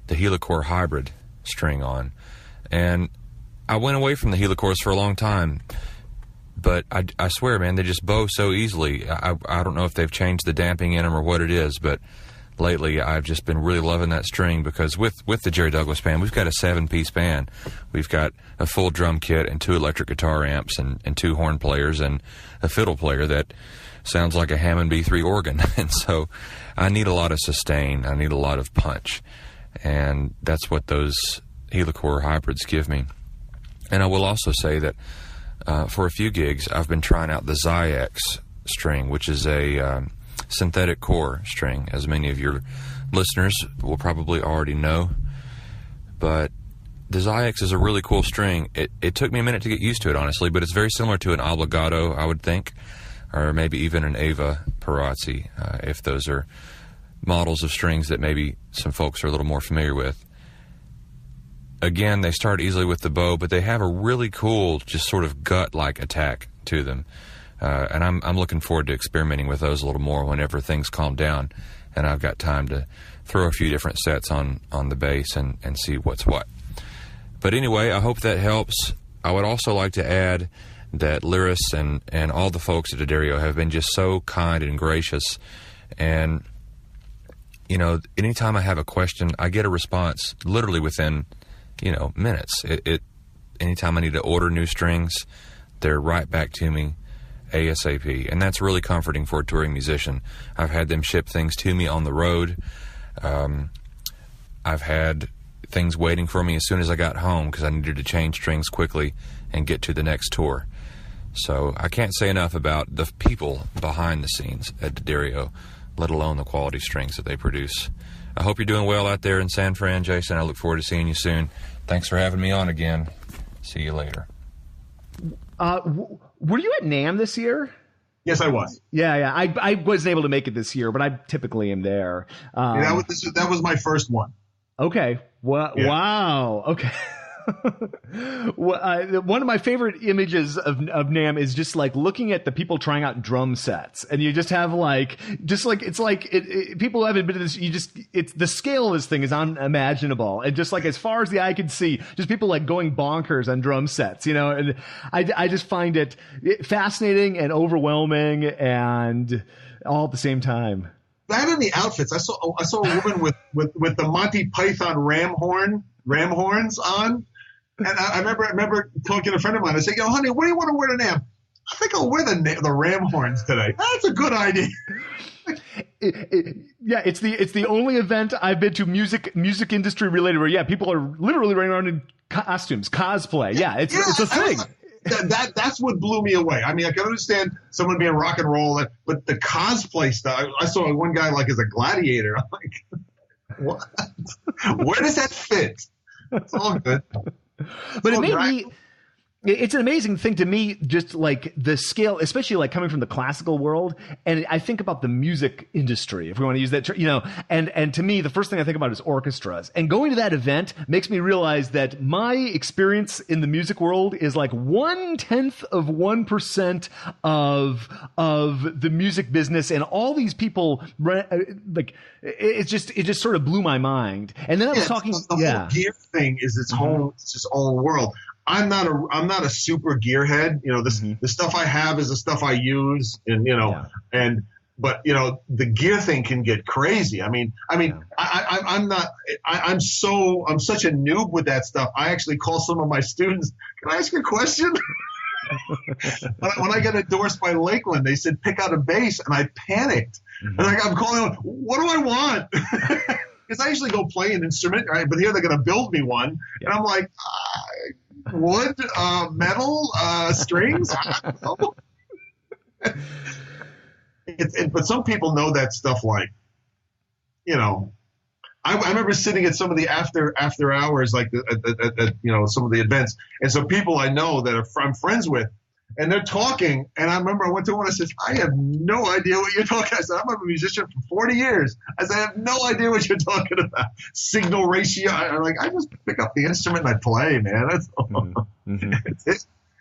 helicore hybrid string on, and I went away from the helicores for a long time. But I swear, man, they just bow so easily. I don't know if they've changed the damping in them or what it is, but lately I've just been really loving that string because with the Jerry Douglas Band, we've got a 7-piece band. We've got a full drum kit and 2 electric guitar amps and 2 horn players and a fiddle player that sounds like a Hammond B3 organ. And so I need a lot of sustain. I need a lot of punch. And that's what those helicore hybrids give me. And I will also say that for a few gigs, I've been trying out the Zyx string, which is a synthetic core string, as many of your listeners will probably already know. But the Zyx is a really cool string. It took me a minute to get used to it, honestly, but it's very similar to an obligato, I would think, or maybe even an Ava Perazzi, if those are models of strings that maybe some folks are a little more familiar with. Again, they start easily with the bow, but they have a really cool, just sort of gut-like attack to them. And I'm looking forward to experimenting with those a little more whenever things calm down and I've got time to throw a few different sets on the bass and see what's what. But anyway, I hope that helps. I would also like to add that Lyris and all the folks at D'Addario have been just so kind and gracious. And, you know, anytime I have a question, I get a response literally within, minutes. Anytime I need to order new strings, they're right back to me ASAP. And that's really comforting for a touring musician. I've had them ship things to me on the road. I've had things waiting for me as soon as I got home because I needed to change strings quickly and get to the next tour. So I can't say enough about the people behind the scenes at D'Addario, let alone the quality strings that they produce. I hope you're doing well out there in San Fran, Jason. I look forward to seeing you soon. Thanks for having me on again. See you later. Were you at NAMM this year? Yes, I was. Yeah. I wasn't able to make it this year, but I typically am there. That was my first one. Okay. Yeah. Wow. Okay. One of my favorite images of NAMM is just like looking at the people trying out drum sets, and you just have people haven't been to this. It's the scale of this thing is unimaginable, and just like as far as the eye can see, just people like going bonkers on drum sets, and I just find it fascinating and overwhelming, and all at the same time. That and the outfits. I saw a woman with the Monty Python ram horns on. And I remember talking to a friend of mine. I said, honey, what do you want to wear to NAMM? I think I'll wear the ram horns today. That's a good idea. It's the only event I've been to music industry related where people are literally running around in costumes, cosplay. It's a thing. That's what blew me away. I mean, I can understand someone being rock and roll, but the cosplay stuff. I saw one guy like as a gladiator. I'm like, what? Where does that fit? It's all good. But it's an amazing thing to me, just like the scale, especially like coming from the classical world. And I think about the music industry, if we want to use that term, and to me, the first thing I think about is orchestras. And going to that event makes me realize that my experience in the music world is like 0.1% of the music business. And all these people, like, it just sort of blew my mind. And then I was talking, the whole gear thing is its own world. I'm not a super gearhead. The stuff I have is the stuff I use, but the gear thing can get crazy. I'm such a noob with that stuff. I actually call some of my students, can I ask you a question? When I got endorsed by Lakeland, they said, pick out a bass, and I panicked. And I'm calling them, what do I want? Because I usually go play an instrument, right? But here they're going to build me one. And I'm like, wood, metal, strings. I don't know. But some people know that stuff. Like, I remember sitting at some of the after hours, like at some of the events, and some people I know that I'm friends with, and they're talking. And I remember I went to one. I said, I have no idea what you're talking. I said, I'm a musician for 40 years. I said, I have no idea what you're talking about. Signal ratio. I just pick up the instrument and I play, man. That's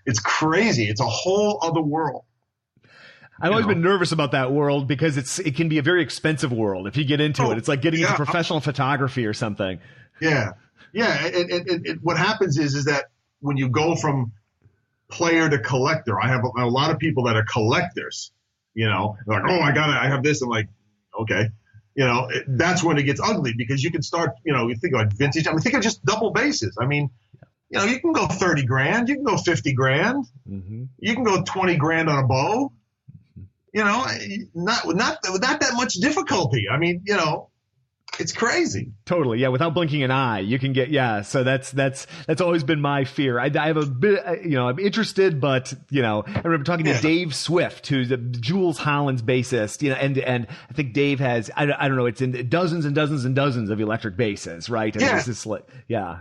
it's crazy. It's a whole other world. I've always been nervous about that world because it can be a very expensive world if you get into it. It's like getting into professional photography or something. Yeah. And what happens is that when you go from player to collector, I have a lot of people that are collectors. They're like, oh, I have this. I'm like, okay. That's when it gets ugly because you can start. You think about vintage. think of just double basses. You can go 30 grand. You can go 50 grand. You can go 20 grand on a bow. You know, not that much difficulty. I mean, you know, it's crazy. Totally. Yeah. Without blinking an eye, you can get, yeah. So that's always been my fear. I have a bit, you know, I'm interested, but, you know, I remember talking to Dave Swift, who's the Jules Holland's bassist, you know, and I think Dave has, I don't know, it's in dozens and dozens and dozens of electric basses, right? And it's just like, yeah.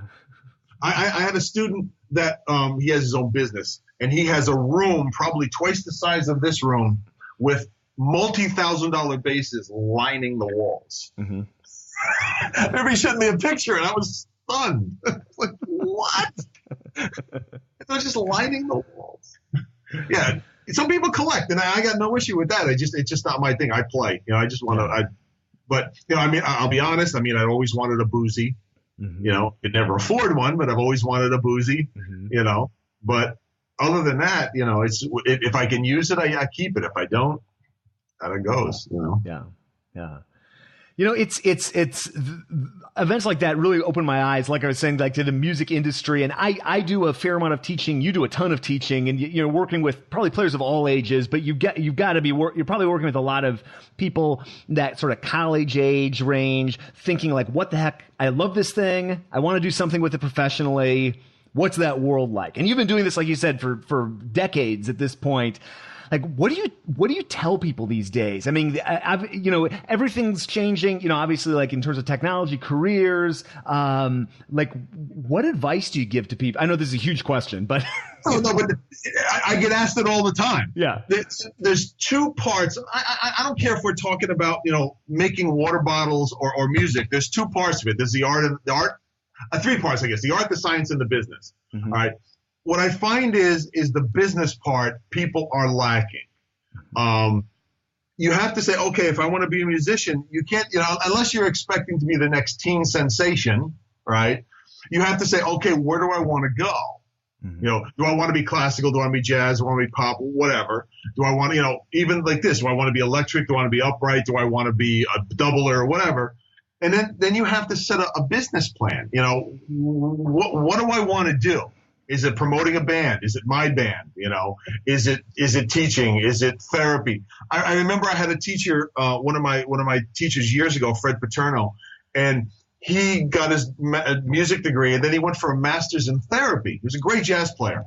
I had a student that, he has his own business, and he has a room probably twice the size of this room with multi-$1,000 basses lining the walls. Mm-hmm. I remember he sent me a picture, and I was stunned. Like, what? They're just lining the walls. Yeah, some people collect, and I got no issue with that. It's just not my thing. I play, you know. I just want to. But you know, I mean, I'll be honest. I mean, I always wanted a boozy. Mm-hmm. You know, could never afford one, but I've always wanted a boozy. Mm-hmm. You know, but other than that, you know, if I can use it, I keep it. If I don't, out it goes. You know. Yeah. Yeah. You know, it's events like that really open my eyes, like I was saying, like to the music industry. And I do a fair amount of teaching. You do a ton of teaching, and you're working with probably players of all ages, but you've got to be, you're probably working with a lot of people that sort of college age range, thinking like, what the heck? I love this thing. I want to do something with it professionally. What's that world like? And you've been doing this, like you said, for decades at this point. Like, what do you tell people these days? I mean, you know, everything's changing, you know, obviously, like in terms of technology, careers, like what advice do you give to people? I know this is a huge question, but. No, but I get asked it all the time. Yeah. There's two parts. I don't care if we're talking about, you know, making water bottles or music. There's two parts of it. There's the art, three parts, I guess, the art, the science, and the business. Mm-hmm. All right. What I find is the business part people are lacking. You have to say, okay, if I want to be a musician, you can't, you know, unless you're expecting to be the next teen sensation, right? You have to say, okay, where do I want to go? Mm-hmm. You know, do I want to be classical? Do I want to be jazz? Do I want to be pop? Whatever. Do I want to, you know, even like this, do I want to be electric? Do I want to be upright? Do I want to be a doubler or whatever? And then you have to set a business plan. You know, what do I want to do? Is it promoting a band? Is it my band? You know, is it teaching? Is it therapy? I remember I had a teacher, one of my teachers years ago, Fred Paterno, and he got his music degree, and then he went for a master's in therapy. He was a great jazz player.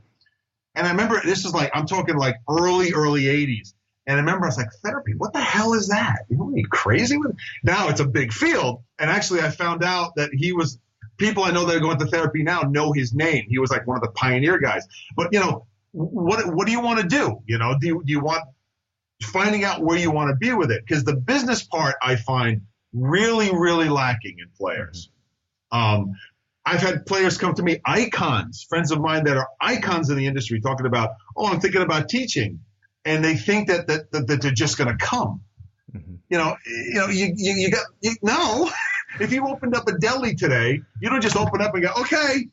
And I remember, this is like, I'm talking like early 80s. And I remember I was like, therapy, what the hell is that? You know, are you crazy? Now it's a big field. And actually I found out that people I know that are going to therapy now know his name. He was like one of the pioneer guys. But, you know, what do you want to do? You know, do you want finding out where you want to be with it? Because the business part I find really, really lacking in players. I've had players come to me, icons, friends of mine that are icons in the industry, talking about, oh, I'm thinking about teaching. And they think that they're just going to come. Mm-hmm. You got no. If you opened up a deli today, you don't just open up and go, okay.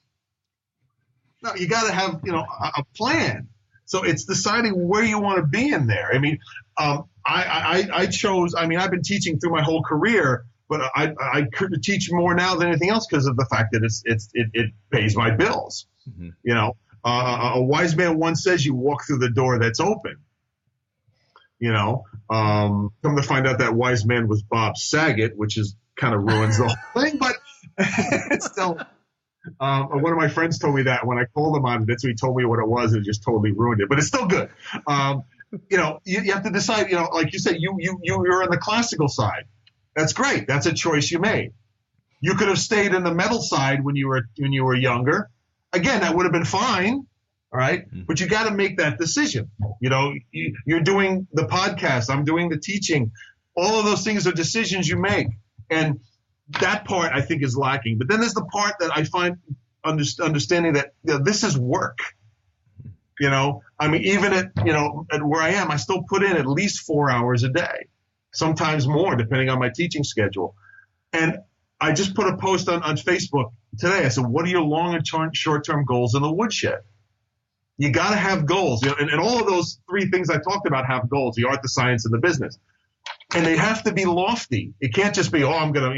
No, you got to have, you know, a plan. So it's deciding where you want to be in there. I mean, I chose. I mean, I've been teaching through my whole career, but I could teach more now than anything else because of the fact that it pays my bills. Mm-hmm. You know, a wise man once says, "You walk through the door that's open." You know, come to find out that wise man was Bob Saget, which is kind of ruins the whole thing, but it's still. One of my friends told me that when I called him on it, so he told me what it was, and it just totally ruined it. But it's still good. You know, you have to decide. You know, like you said, you're on the classical side. That's great. That's a choice you made. You could have stayed in the metal side when you were younger. Again, that would have been fine. All right. But you got to make that decision. You know, you're doing the podcast. I'm doing the teaching. All of those things are decisions you make. And that part I think is lacking. But then there's the part that I find understanding that, you know, this is work. You know, I mean, even at where I am, I still put in at least 4 hours a day, sometimes more, depending on my teaching schedule. And I just put a post on Facebook today. I said, what are your long and short-term goals in the woodshed? You got to have goals. You know, and all of those three things I talked about have goals: the art, the science, and the business. And they have to be lofty. It can't just be, oh, I'm gonna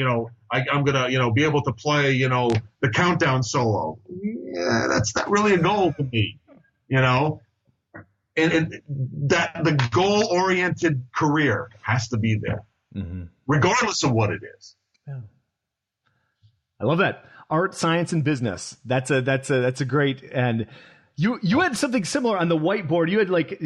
be able to play, you know, the countdown solo. Yeah, that's not really a goal to me. You know, and that the goal-oriented career has to be there, regardless of what it is. Yeah. I love that. Art, science, and business. That's a great. And you had something similar on the whiteboard. You had but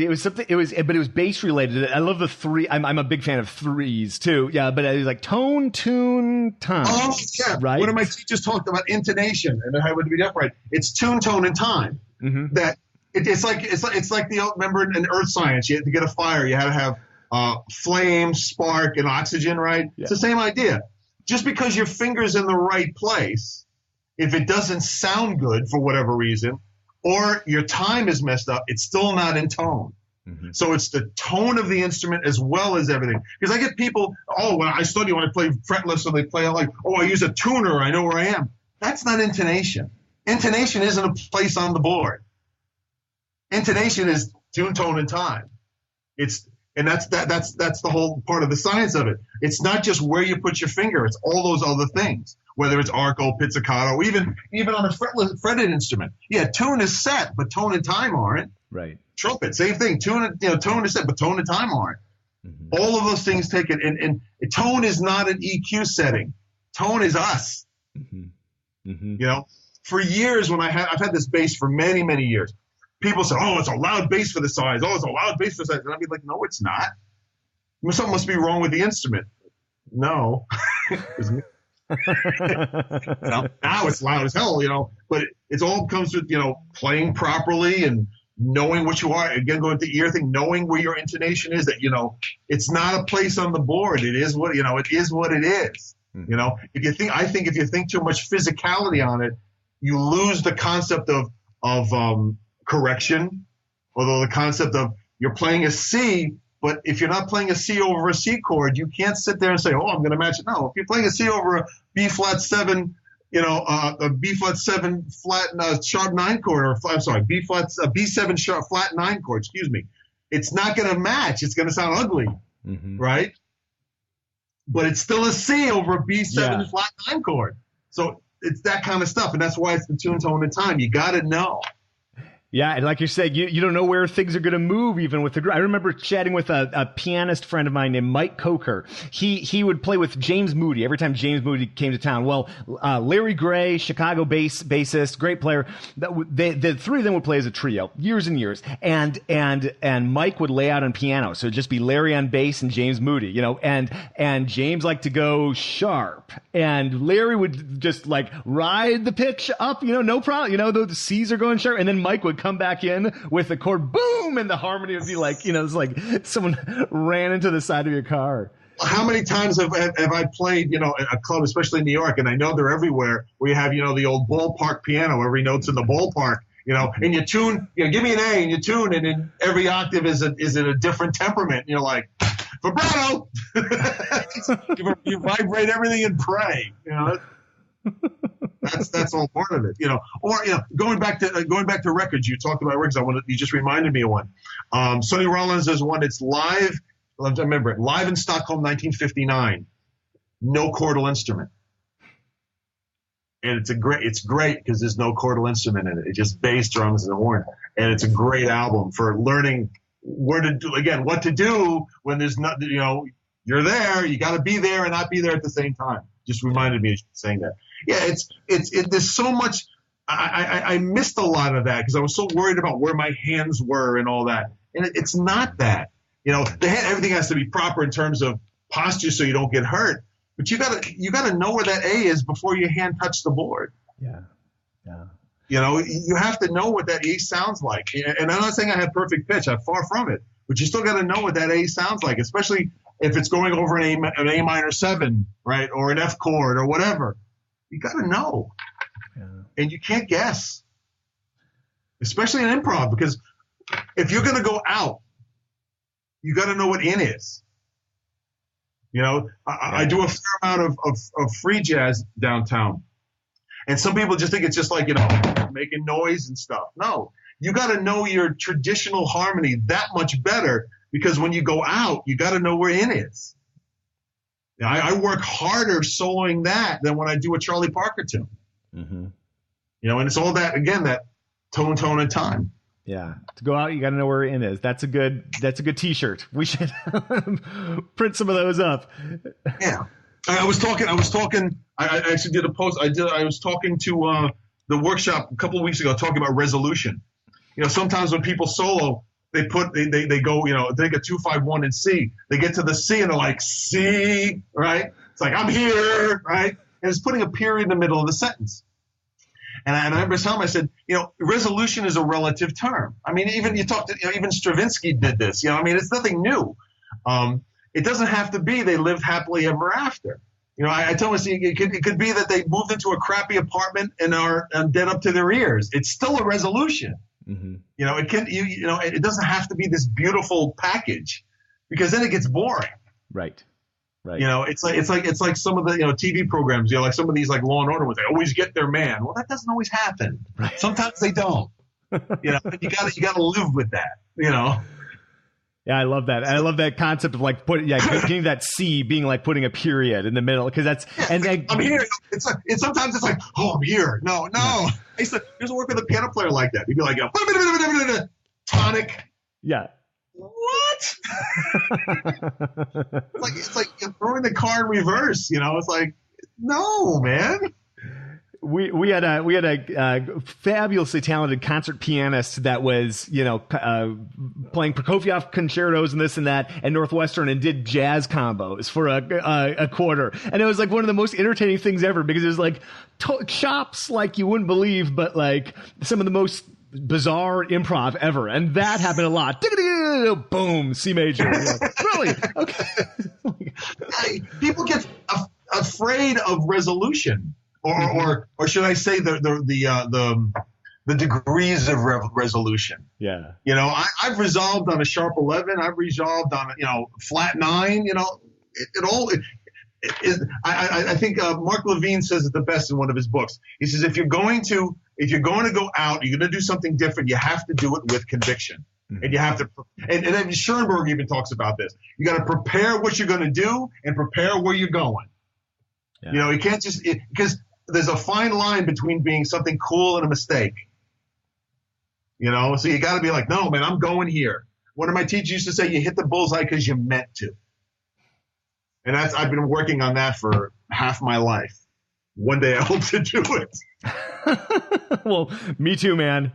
it was bass related. I love the three. I'm a big fan of threes too. Yeah, but it was like tone, tune, time. Oh yeah, right. One of my teachers talked about intonation and how it would be upright. It's tune, tone, and time. That it's like the remember in earth science, you had to get a fire, you had to have flame, spark, and oxygen, right? Yeah. It's the same idea. Just because your finger's in the right place, if it doesn't sound good for whatever reason, or your time is messed up, it's still not in tone. So it's the tone of the instrument as well as everything. Because I get people, when I play fretless, so they play like, I use a tuner, I know where I am. That's not intonation. Intonation isn't a place on the board. Intonation is tune, tone, and time. That's the whole part of the science of it. It's not just where you put your finger. It's all those other things. Whether it's arco, pizzicato, even on a fretted instrument. Yeah, tune is set, but tone and time aren't. Right. Trumpet, same thing. Tone is set, but tone and time aren't. All of those things take it. And tone is not an EQ setting. Tone is us. You know, for years I've had this bass for many, many years. People say, it's a loud bass for the size. It's a loud bass for the size. And I'd be like, no, it's not. Something must be wrong with the instrument. No. Now it's loud as hell, but it all comes with, playing properly and knowing what you are. Again, going with the ear thing, knowing where your intonation is, that, it's not a place on the board. It is what, it is what it is. If you think too much physicality on it, you lose the concept of correction, although the concept of you're playing a C, but if you're not playing a C over a C chord, you can't sit there and say, I'm going to match it. No, if you're playing a C over a B flat 7, a B flat 7 flat sharp 9 chord, or I'm sorry, B7 sharp flat 9 chord, excuse me, it's not going to match. It's going to sound ugly, right? But it's still a C over a B7 flat 9 chord. So it's that kind of stuff, and that's why it's the tune, tone, and time. You got to know. Yeah, and like you said, you don't know where things are going to move even with the. I remember chatting with a pianist friend of mine named Mike Coker. He would play with James Moody every time James Moody came to town. Well, Larry Gray, Chicago bassist, great player. The three of them would play as a trio, years and years. And Mike would lay out on piano, so it'd just be Larry on bass and James Moody, and James liked to go sharp, and Larry would just like ride the pitch up, no problem, the C's are going sharp, and then Mike would come back in with the chord, boom, and the harmony would be like, it's like someone ran into the side of your car. How many times have I played, at a club, especially in New York, and I know they're everywhere, where you have, the old ballpark piano, every note's in the ballpark, and you tune, give me an A, and you tune, and then every octave is in a different temperament, and you're like, vibrato! you vibrate everything and pray, That's all part of it, Or going back to records, you talked about records. You just reminded me of one. Sonny Rollins has one. It's live. I remember it. Live in Stockholm, 1959. No chordal instrument, and it's great because there's no chordal instrument in it. It's just bass, drums, and horn, and it's a great album for learning what to do when there's not. You're there. You got to be there and not be there at the same time. Just reminded me of saying that. Yeah, there's so much. I missed a lot of that because I was so worried about where my hands were and all that. And it's not that. Everything has to be proper in terms of posture so you don't get hurt. But you gotta know where that A is before your hand touches the board. Yeah. You have to know what that A sounds like. And I'm not saying I have perfect pitch. I'm far from it. But you still got to know what that A sounds like, especially if it's going over an A minor 7, right, or an F chord or whatever. You got to know, and you can't guess, especially in improv, because if you're going to go out, you got to know what in is. I do a fair amount of free jazz downtown, and some people just think it's just like making noise and stuff. No, you got to know your traditional harmony that much better, because when you go out, you got to know where in is. I work harder soloing that than when I do a Charlie Parker tune. And it's all that, again, that tone, and time. Yeah. To go out, you got to know where in is. That's a good t-shirt. We should print some of those up. Yeah. I actually did a post. I was talking to the workshop a couple of weeks ago talking about resolution. Sometimes when people solo, they go, they get 2-5-1 in C. They get to the C and they're like, C, right? It's like, I'm here, right? And it's putting a period in the middle of the sentence. And I remember telling him, I said, resolution is a relative term. I mean, even even Stravinsky did this. It's nothing new. It doesn't have to be they lived happily ever after. I told him, it could be that they moved into a crappy apartment and are dead up to their ears. It's still a resolution. Mm-hmm. It doesn't have to be this beautiful package, because then it gets boring. Right. It's like some of the TV programs, like some of these like Law and Order, where they always get their man. Well, that doesn't always happen. Right. Sometimes they don't. You gotta live with that. Yeah, I love that. I love that concept of like getting that C being like putting a period in the middle, because that's I'm here. Sometimes it's like, oh, I'm here. No. Yeah. I used to work with a piano player like that. He'd be like, tonic. Yeah. What? it's like you're throwing the car in reverse. It's like, no, man. We had a fabulously talented concert pianist that was playing Prokofiev concertos and this and that and Northwestern, and did jazz combos for a quarter, and it was like one of the most entertaining things ever, because it was like chops like you wouldn't believe, but like some of the most bizarre improv ever, and that happened a lot. Boom, C major. Like, really? Okay. People get afraid of resolution, or should I say the degrees of resolution. Yeah. I've resolved on a sharp 11. I've resolved on flat 9. I think Mark Levine says it the best in one of his books. He says, if you're going to go out, you're going to do something different, you have to do it with conviction. Mm-hmm. And you have to, and then Schoenberg even talks about this. You got to prepare what you're going to do and prepare where you're going. Yeah. You can't just, because there's a fine line between being something cool and a mistake. So you got to be like, no, man, I'm going here. One of my teachers used to say, you hit the bullseye because you meant to. And I've been working on that for half my life. One day I hope to do it. Well, me too, man.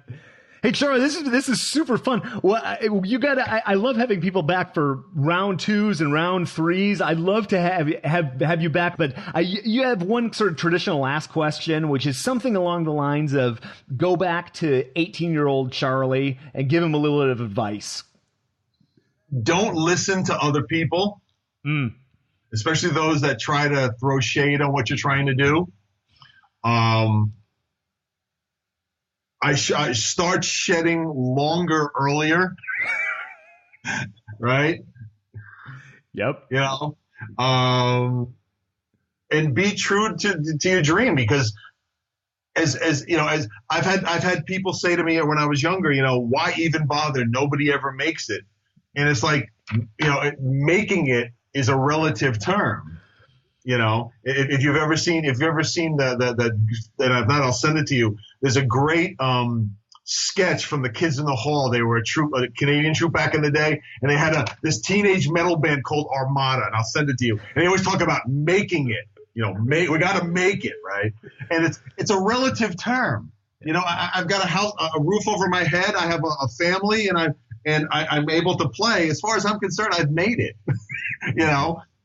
Hey, Charley, this is super fun. Well, I love having people back for round 2s and round 3s. I'd love to have you back, but you have one sort of traditional last question, which is something along the lines of go back to 18-year-old Charley and give him a little bit of advice. Don't listen to other people. Especially those that try to throw shade on what you're trying to do. I start shedding longer earlier, right? Yep. And be true to your dream, because as I've had people say to me when I was younger, why even bother? Nobody ever makes it. And it's like, making it is a relative term. If you've ever seen the if not, I'll send it to you. There's a great sketch from the Kids in the Hall. They were a Canadian troupe back in the day, and they had this teenage metal band called Armada, and I'll send it to you. And they always talk about making it. We got to make it, right? And it's a relative term. I've got a house, a roof over my head. I have a family, and I'm able to play. As far as I'm concerned, I've made it.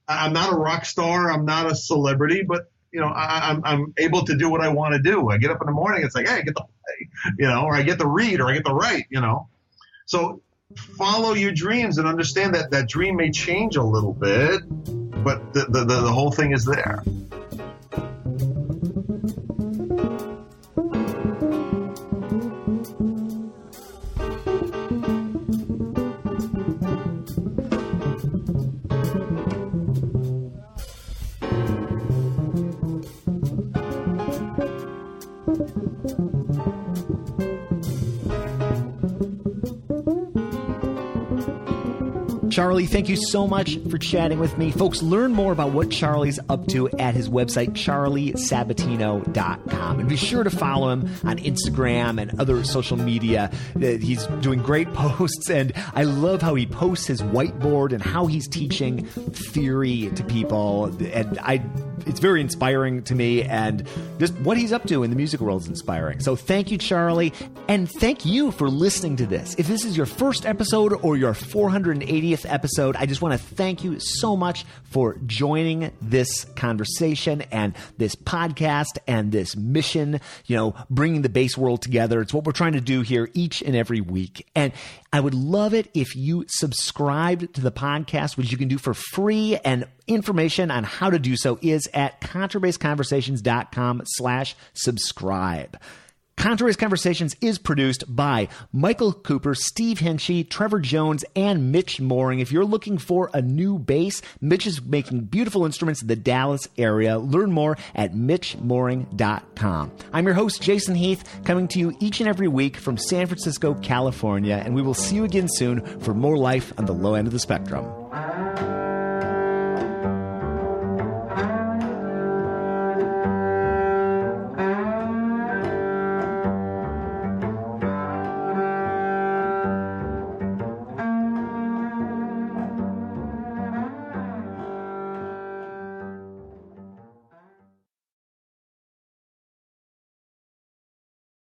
I'm not a rock star. I'm not a celebrity, but I'm able to do what I want to do. I get up in the morning. It's like, hey, I get to play, or I get to read, or I get to write, So follow your dreams and understand that dream may change a little bit, but the whole thing is there. Charley, thank you so much for chatting with me. Folks, learn more about what Charley's up to at his website, charleysabatino.com. And be sure to follow him on Instagram and other social media. He's doing great posts, and I love how he posts his whiteboard and how he's teaching theory to people. And it's very inspiring to me, and just what he's up to in the music world is inspiring. So thank you, Charley, and thank you for listening to this. If this is your first episode or your 480th episode, I just want to thank you so much for joining this conversation and this podcast and this mission, bringing the bass world together. It's what we're trying to do here each and every week. And I would love it if you subscribed to the podcast, which you can do for free, and information on how to do so is at contrabassconversations.com/subscribe. Contrabass Conversations is produced by Michael Cooper, Steve Hinchy, Trevor Jones, and Mitch Mooring. If you're looking for a new bass, Mitch is making beautiful instruments in the Dallas area. Learn more at mitchmooring.com. I'm your host, Jason Heath, coming to you each and every week from San Francisco, California, and we will see you again soon for more life on the low end of the spectrum.